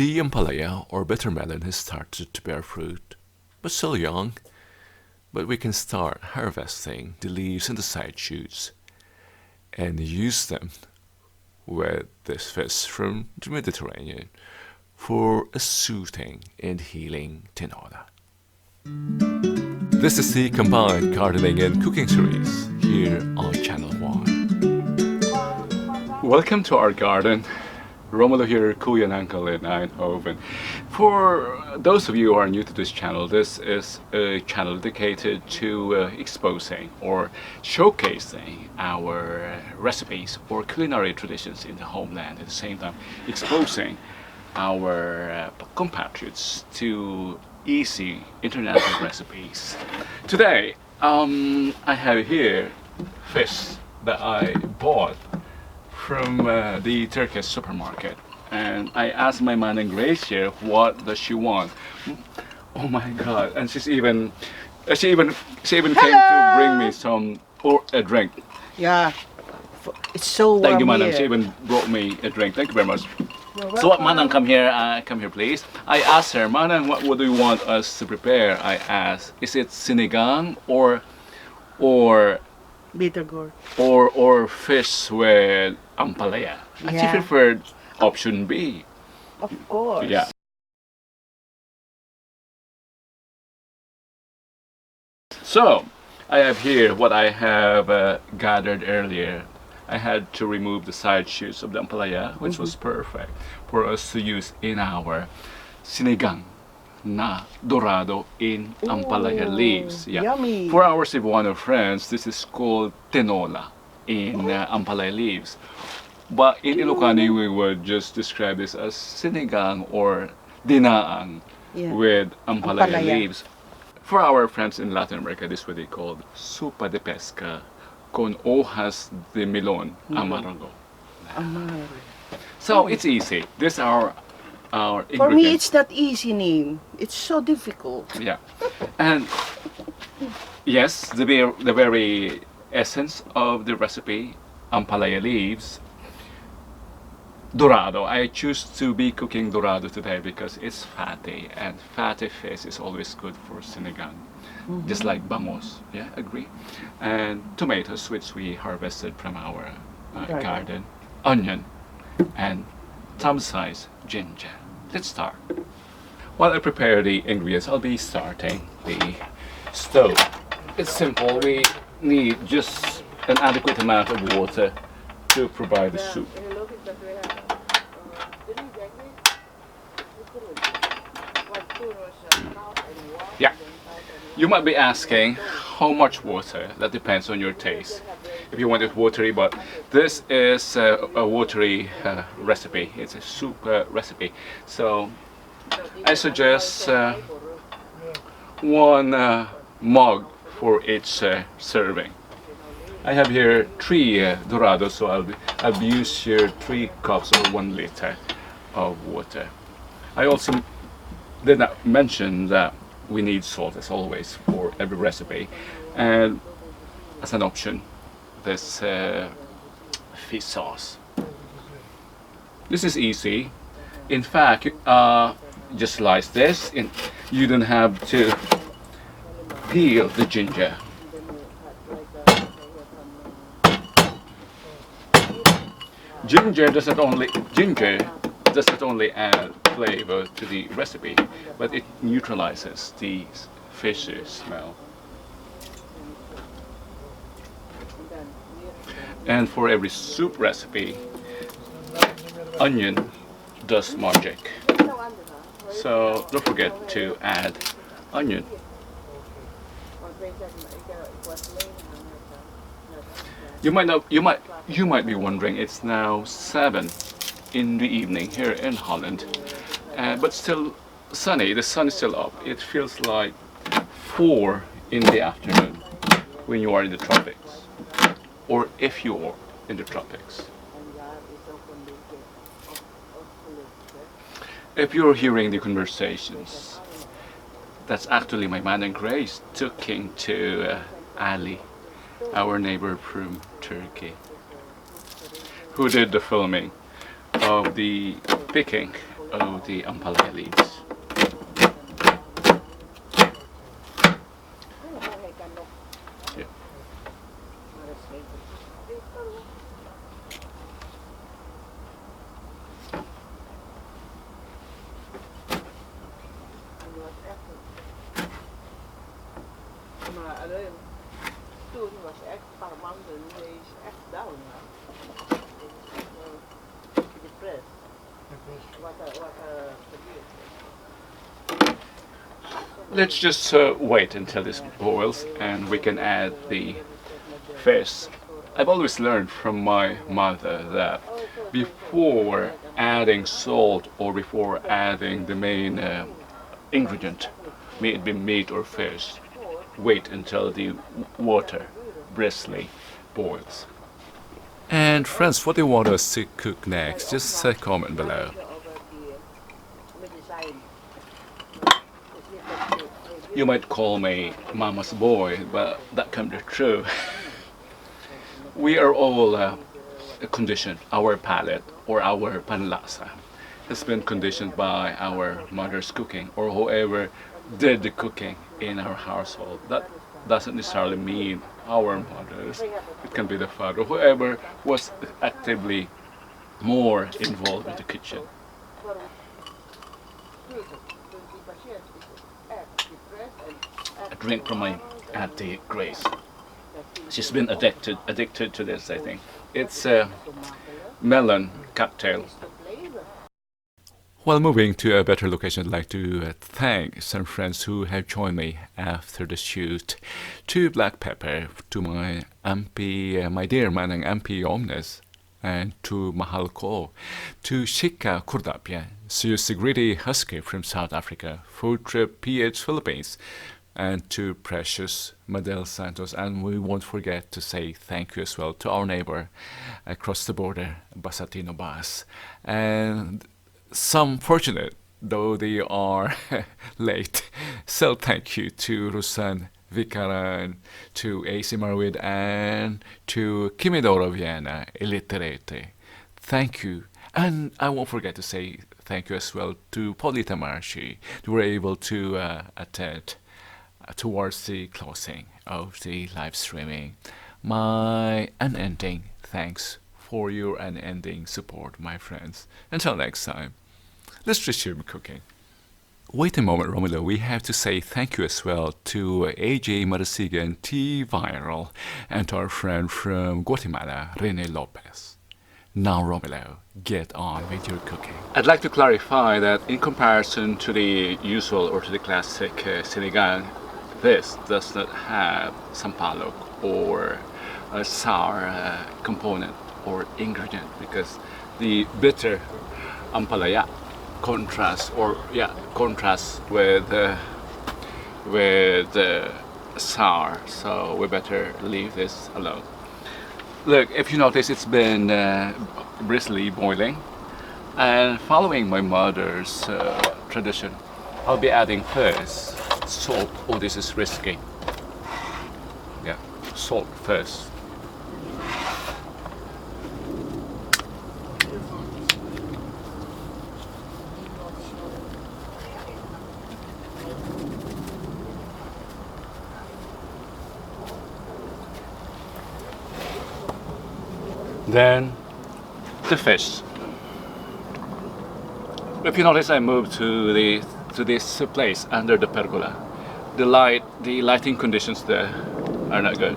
The Ampalaya or bitter melon has started to bear fruit, but still young. But we can start harvesting the leaves and the side shoots and use them with this fish from the Mediterranean for a soothing and healing tinola. This is the combined gardening and cooking series here on Channel 1. Welcome to our garden. Romulo here, Kuya and Uncle in Eindhoven. For those of you who are new to this channel, this is a channel dedicated to exposing or showcasing our recipes or culinary traditions in the homeland, at the same time exposing our compatriots to easy international recipes. Today, I have here fish that I bought from the Turkish supermarket, and I asked my man in Grace here what does she want. Oh my God! And she even came to bring me some or a drink. Yeah, it's so warm. Thank you, madam. Here. She even brought me a drink. Thank you very much. So what, madam, come here, please. I asked her, madam, what do you want us to prepare? I asked, is it sinigang or Bitter gourd. or fish with ampalaya? And she Yeah. preferred option B. Of course. Yeah. So I have here what I have gathered earlier. I had to remove the side shoots of the ampalaya, which was perfect for us to use in our sinigang na dorado in ampalaya leaves. Yeah. Yummy. For our Cebuano friends, this is called tinola in ampalaya leaves. But in Ilocano, we would just describe this as sinigang or dinaang with ampalaya leaves. For our friends in Latin America, this is what they call sopa de pesca con hojas de melon amargo. So it's easy. These are our ingredients. For me, it's not easy name. It's so difficult. Yeah, and yes, the very essence of the recipe, ampalaya leaves. Dorado. I choose to be cooking dorado today because it's fatty, and fatty fish is always good for sinigang. Just like bangos. Yeah, agree. And tomatoes, which we harvested from our garden. Onion and thumb-sized ginger. Let's start. While I prepare the ingredients, I'll be starting the stove. It's simple. We need just an adequate amount of water to provide the soup. Yeah. You might be asking how much water. That depends on your taste. If you want it watery, but this is a watery recipe. It's a soup recipe. So I suggest one mug for each serving. I have here 3 dorados, so I'll use here 3 cups or 1 liter of water. I also did not mention that we need salt as always for every recipe, and as an option, this fish sauce. This is easy. In fact, just slice this, and you don't have to peel the ginger. Ginger does not only add flavor to the recipe, but it neutralizes the fishy smell. And for every soup recipe, onion does magic. So don't forget to add onion. You might be wondering, it's now 7 in the evening here in Holland, but still sunny. The sun is still up. It feels like 4 in the afternoon when you are in the tropics, or if you are in the tropics. If you're hearing the conversations, that's actually my man and Grace talking to Ali, our neighbor from Turkey, who did the filming of the picking of the Ampalaya leaves. Yeah. Maar alleen toen was echt Parmanden is echt down. Depressed. What a Let's just wait until this boils and we can add the fish. I've always learned from my mother that before adding salt or before adding the main ingredient, may it be meat or fish, wait until the water briskly boils. And friends, what do you want us to cook next? Just comment below. You might call me Mama's boy, but that can't be true. We are all conditioned. Our palate or our panlasa has been conditioned by our mother's cooking or whoever did the cooking in our household. That doesn't necessarily mean our mothers. It can be the father, whoever was actively more involved with the kitchen. A drink from my Auntie Grace. She's been addicted to this, I think. It's a melon cocktail. While moving to a better location, I'd like to thank some friends who have joined me after the shoot. To Black Pepper, to my MP, my dear Manang MP Omnes, and to Mahalko, to Shika Kurdapia, to Sigridi Husky from South Africa, Food Trip PH Philippines, and to Precious Madel Santos. And we won't forget to say thank you as well to our neighbor across the border, Basatino Bas. And some fortunate, though they are late, so thank you to Rusan Vikaran, to AC Marwid, and to Kimidoro Vienna, Illiterate. Thank you. And I won't forget to say thank you as well to Polita Marshi, who were able to attend towards the closing of the live streaming. My unending thanks for your unending support, my friends. Until next time, let's resume cooking. Wait a moment, Romulo. We have to say thank you as well to AJ Marasigan T Viral and to our friend from Guatemala, Rene Lopez. Now, Romulo, get on with your cooking. I'd like to clarify that in comparison to the usual or to the classic sinigang, this does not have sampalok or a sour component or ingredient because the bitter Ampalaya contrasts with sour, so we better leave this alone. Look, if you notice, it's been briskly boiling, and following my mother's tradition, I'll be adding first salt. Oh, this is risky. Yeah, salt first. Then the fish. If you notice, I moved to this place under the pergola. The lighting conditions there are not good.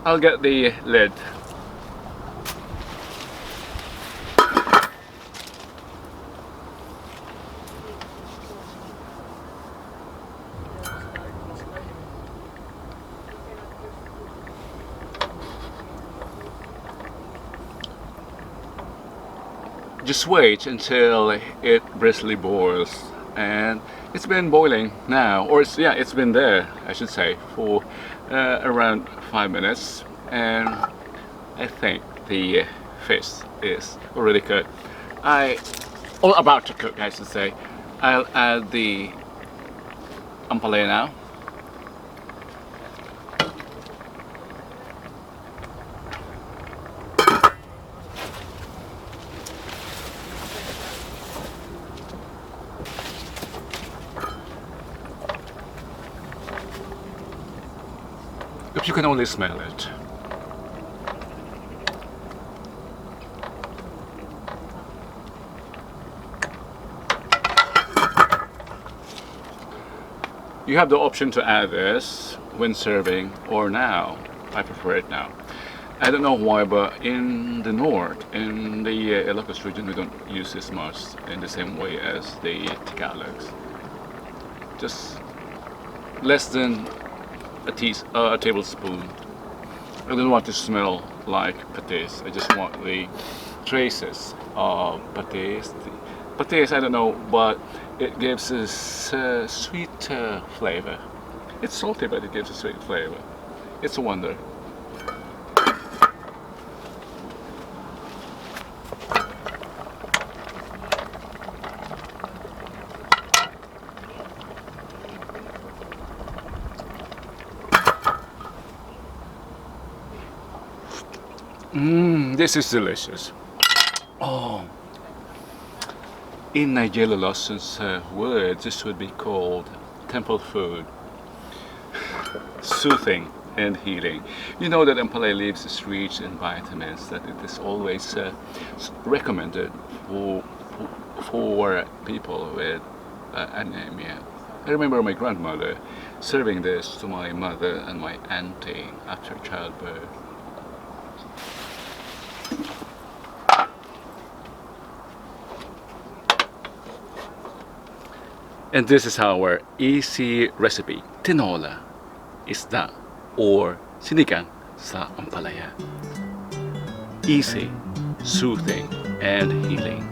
I'll get the lid. Just wait until it briskly boils, and it's been boiling now, or it's been there, I should say, for around 5 minutes, and I think the fish is already cooked. About to cook, I should say. I'll add the Ampalaya now. If you can only smell it. You have the option to add this when serving or now. I prefer it now. I don't know why, but in the north, in the Ilocos region, we don't use this much in the same way as the Tagalogs. Just less than a tablespoon. I don't want to smell like patis. I just want the traces of patis. Patis, I don't know, but it gives us sweet flavor. It's salty, but it gives a sweet flavor. It's a wonder. This is delicious. Oh, in Nigella Lawson's words, this would be called temple food, soothing and healing. You know that Ampalaya leaves is rich in vitamins, that it is always recommended for people with anemia. I remember my grandmother serving this to my mother and my auntie after childbirth. And this is our easy recipe, Tinola Isda or sinigang sa Ampalaya. Easy, soothing, and healing.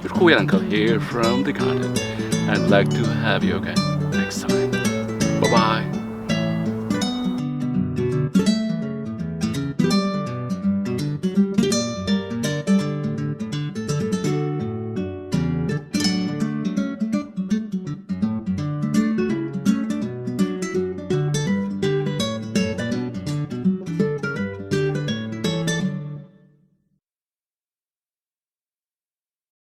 Your Kuya Uncle here from the garden. I'd like to have you again next time. Bye-bye.